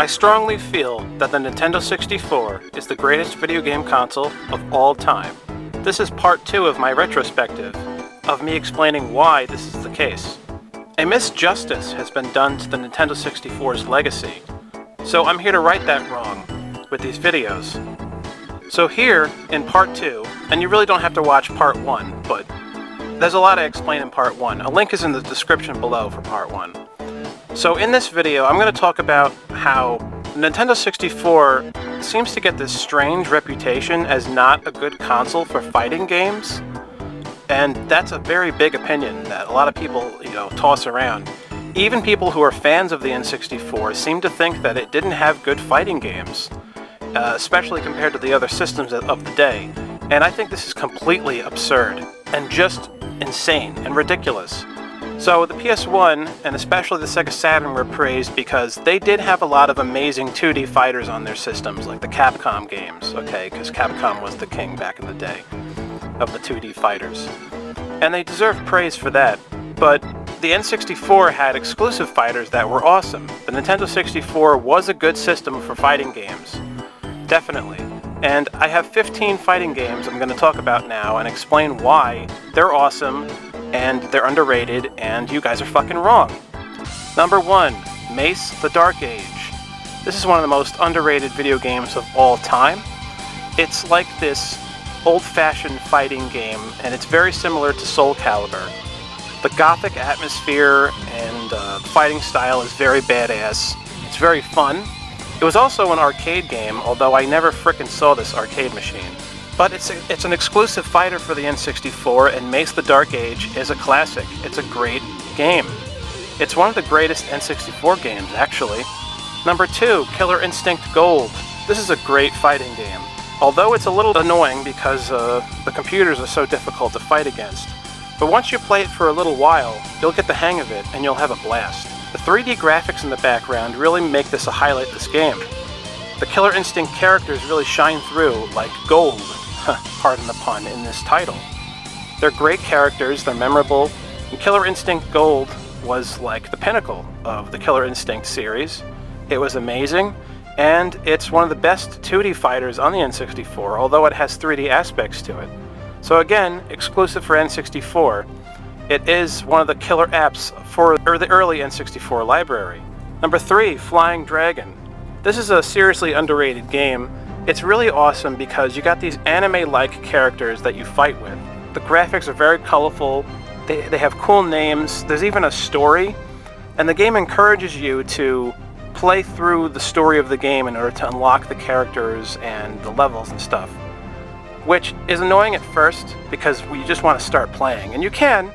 I strongly feel that the Nintendo 64 is the greatest video game console of all time. This is part 2 of my retrospective, of me explaining why this is the case. A misjustice has been done to the Nintendo 64's legacy, so I'm here to right that wrong with these videos. So here, in part 2, and you really don't have to watch part 1, but there's a lot to explain in part 1. A link is in the description below for part 1. So in this video, I'm going to talk about how Nintendo 64 seems to get this strange reputation as not a good console for fighting games. And that's a very big opinion that a lot of people, toss around. Even people who are fans of the N64 seem to think that it didn't have good fighting games, especially compared to the other systems of the day. And I think this is completely absurd and just insane and ridiculous. So the PS1, and especially the Sega Saturn, were praised because they did have a lot of amazing 2D fighters on their systems, like the Capcom games, okay, because Capcom was the king back in the day of the 2D fighters. And they deserve praise for that, but the N64 had exclusive fighters that were awesome. The Nintendo 64 was a good system for fighting games, definitely. And I have 15 fighting games I'm going to talk about now and explain why they're awesome, and they're underrated, and you guys are fucking wrong. Number 1, Mace: The Dark Age. This is one of the most underrated video games of all time. It's like this old-fashioned fighting game, and it's very similar to Soul Calibur. The gothic atmosphere and fighting style is very badass. It's very fun. It was also an arcade game, although I never frickin' saw this arcade machine. But it's an exclusive fighter for the N64, and Mace: The Dark Age is a classic. It's a great game. It's one of the greatest N64 games, actually. Number 2, Killer Instinct Gold. This is a great fighting game, although it's a little annoying because the computers are so difficult to fight against. But once you play it for a little while, you'll get the hang of it, and you'll have a blast. The 3D graphics in the background really make this a highlight of this game. The Killer Instinct characters really shine through like gold, pardon the pun, in this title. They're great characters, they're memorable, and Killer Instinct Gold was like the pinnacle of the Killer Instinct series. It was amazing, and it's one of the best 2D fighters on the N64, although it has 3D aspects to it. So again, exclusive for N64, it is one of the killer apps for the early N64 library. Number 3, Flying Dragon. This is a seriously underrated game. It's really awesome because you got these anime-like characters that you fight with. The graphics are very colorful, they have cool names, there's even a story, and the game encourages you to play through the story of the game in order to unlock the characters and the levels and stuff. Which is annoying at first because you just want to start playing, and you can,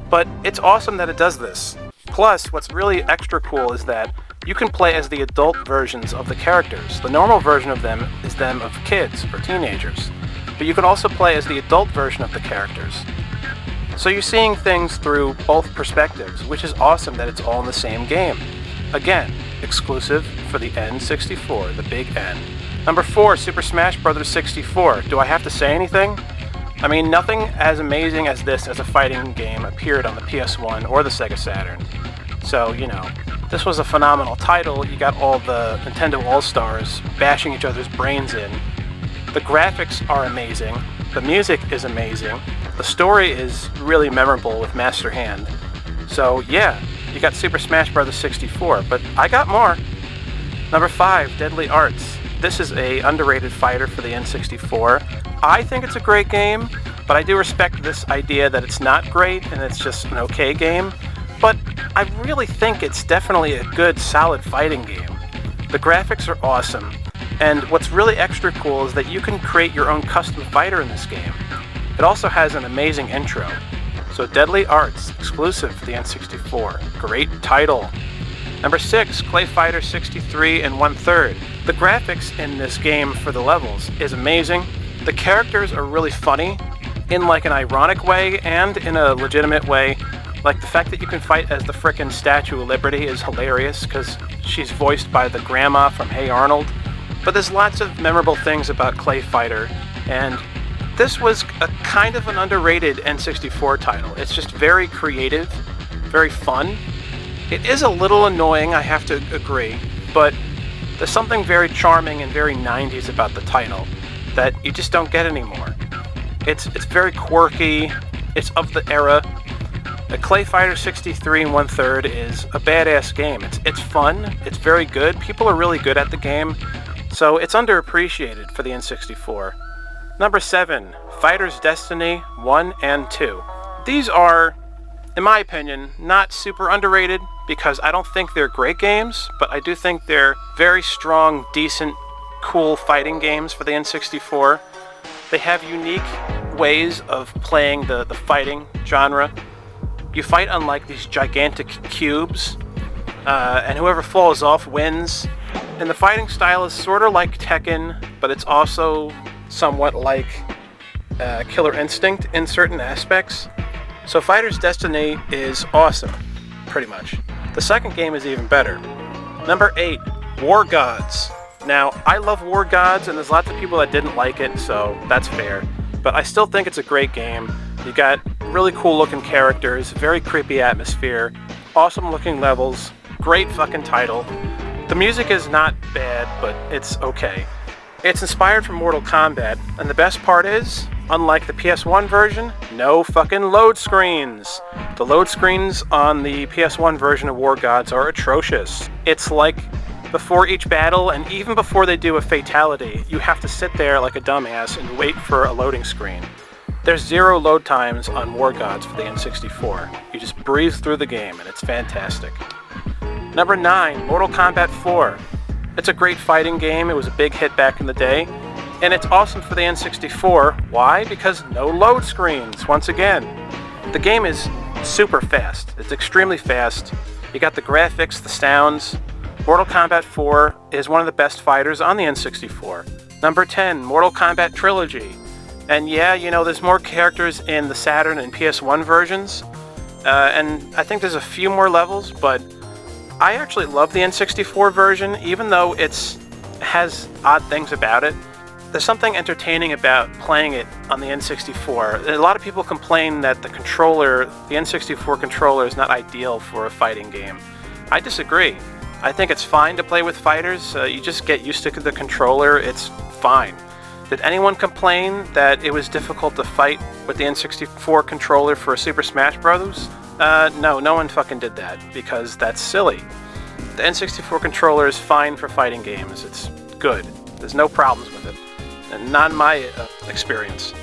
but it's awesome that it does this. Plus, what's really extra cool is that you can play as the adult versions of the characters. The normal version of them is them of kids or teenagers, but you can also play as the adult version of the characters. So you're seeing things through both perspectives, which is awesome that it's all in the same game. Again, exclusive for the N64, the big N. Number 4, Super Smash Bros. 64. Do I have to say anything? I mean, nothing as amazing as this as a fighting game appeared on the PS1 or the Sega Saturn. So, this was a phenomenal title. You got all the Nintendo All-Stars bashing each other's brains in. The graphics are amazing. The music is amazing. The story is really memorable with Master Hand. So, yeah, you got Super Smash Bros. 64, but I got more. Number 5, Deadly Arts. This is a underrated fighter for the N64. I think it's a great game, but I do respect this idea that it's not great and it's just an okay game. But I really think it's definitely a good, solid fighting game. The graphics are awesome, and what's really extra cool is that you can create your own custom fighter in this game. It also has an amazing intro. So Deadly Arts, exclusive to the N64. Great title. Number 6, Clay Fighter 63 and 1/3. The graphics in this game for the levels is amazing. The characters are really funny, in like an ironic way and in a legitimate way. Like the fact that you can fight as the frickin' Statue of Liberty is hilarious because she's voiced by the grandma from Hey Arnold. But there's lots of memorable things about Clay Fighter, and this was a kind of an underrated N64 title. It's just very creative, very fun. It is a little annoying, I have to agree, but There's something very charming and very 90s about the title that you just don't get anymore. It's very quirky, it's of the era. The Clay Fighter 63 1/3 is a badass game. It's fun, it's very good, people are really good at the game, so it's underappreciated for the N64. Number 7, Fighter's Destiny 1 and 2. These are, in my opinion, not super underrated because I don't think they're great games, but I do think they're very strong, decent, cool fighting games for the N64. They have unique ways of playing the fighting genre. You fight on like these gigantic cubes, and whoever falls off wins. And the fighting style is sort of like Tekken, but it's also somewhat like Killer Instinct in certain aspects. So Fighter's Destiny is awesome, pretty much. The second game is even better. Number 8, War Gods. Now, I love War Gods, and there's lots of people that didn't like it, so that's fair. But I still think it's a great game. You got really cool looking characters, very creepy atmosphere, awesome looking levels, great fucking title. The music is not bad, but it's okay. It's inspired from Mortal Kombat, and the best part is, unlike the PS1 version, no fucking load screens. The load screens on the PS1 version of War Gods are atrocious. It's like before each battle, and even before they do a fatality, you have to sit there like a dumbass and wait for a loading screen. There's 0 load times on War Gods for the N64. You just breeze through the game, and it's fantastic. Number 9, Mortal Kombat 4. It's a great fighting game. It was a big hit back in the day. And it's awesome for the N64. Why? Because no load screens, once again. The game is super fast. It's extremely fast. You got the graphics, the sounds. Mortal Kombat 4 is one of the best fighters on the N64. Number 10, Mortal Kombat Trilogy. And yeah, you know, there's more characters in the Saturn and PS1 versions. And I think there's a few more levels, but I actually love the N64 version, even though it has odd things about it. There's something entertaining about playing it on the N64. A lot of people complain that the N64 controller is not ideal for a fighting game. I disagree. I think it's fine to play with fighters. You just get used to the controller, it's fine. Did anyone complain that it was difficult to fight with the N64 controller for Super Smash Bros? No one fucking did that, because that's silly. The N64 controller is fine for fighting games. It's good. There's no problems with it. And not in my experience.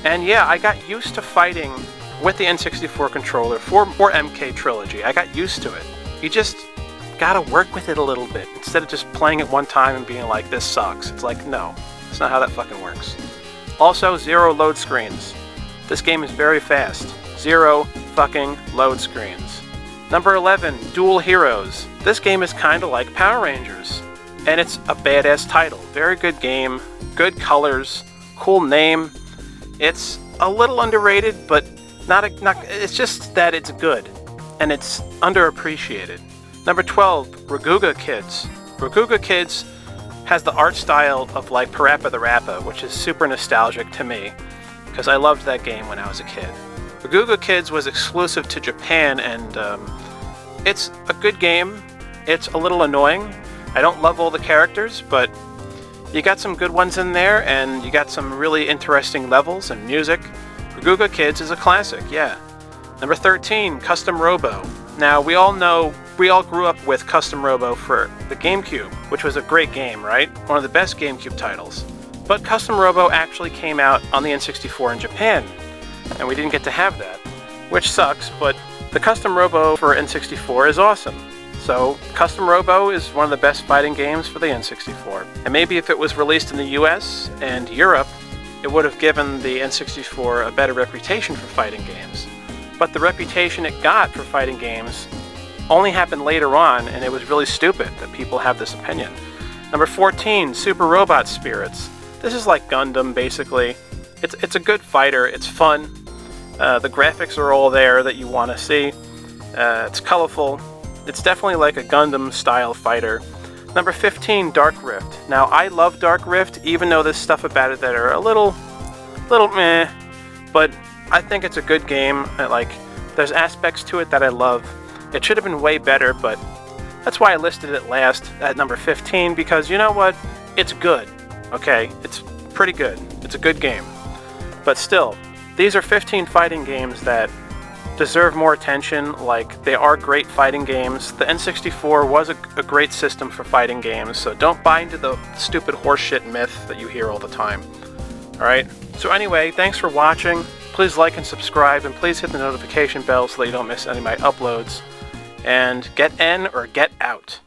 And yeah, I got used to fighting with the N64 controller for MK Trilogy. I got used to it. You just gotta work with it a little bit, instead of just playing it one time and being like, this sucks. It's like, no, that's not how that fucking works. Also, 0 load screens. This game is very fast. 0 fucking load screens. Number 11, Dual Heroes. This game is kinda like Power Rangers. And it's a badass title. Very good game, good colors, cool name. It's a little underrated, but not it's just that it's good. And it's underappreciated. Number 12, Raguga Kids. Raguga Kids has the art style of like Parappa the Rappa, which is super nostalgic to me, because I loved that game when I was a kid. Raguga Kids was exclusive to Japan, and it's a good game. It's a little annoying. I don't love all the characters, but you got some good ones in there, and you got some really interesting levels and music. Raguga Kids is a classic, yeah. Number 13, Custom Robo. Now, we all grew up with Custom Robo for the GameCube, which was a great game, right? One of the best GameCube titles. But Custom Robo actually came out on the N64 in Japan, and we didn't get to have that, which sucks, but the Custom Robo for N64 is awesome. So, Custom Robo is one of the best fighting games for the N64. And maybe if it was released in the US and Europe, it would have given the N64 a better reputation for fighting games. But the reputation it got for fighting games only happened later on, and it was really stupid that people have this opinion. Number 14, Super Robot Spirits. This is like Gundam, basically. It's a good fighter, it's fun. The graphics are all there that you want to see. It's colorful. It's definitely like a Gundam-style fighter. Number 15, Dark Rift. Now, I love Dark Rift, even though there's stuff about it that are a little meh, but I think it's a good game. There's aspects to it that I love. It should have been way better, but That's why I listed it last at number 15, because you know what? It's good, okay? It's pretty good. It's a good game. But still, these are 15 fighting games that deserve more attention. Like, they are great fighting games. The N64 was a great system for fighting games, so don't buy into the stupid horseshit myth that you hear all the time. Alright? So anyway, thanks for watching. Please like and subscribe, and please hit the notification bell so that you don't miss any of my uploads. And get in or get out.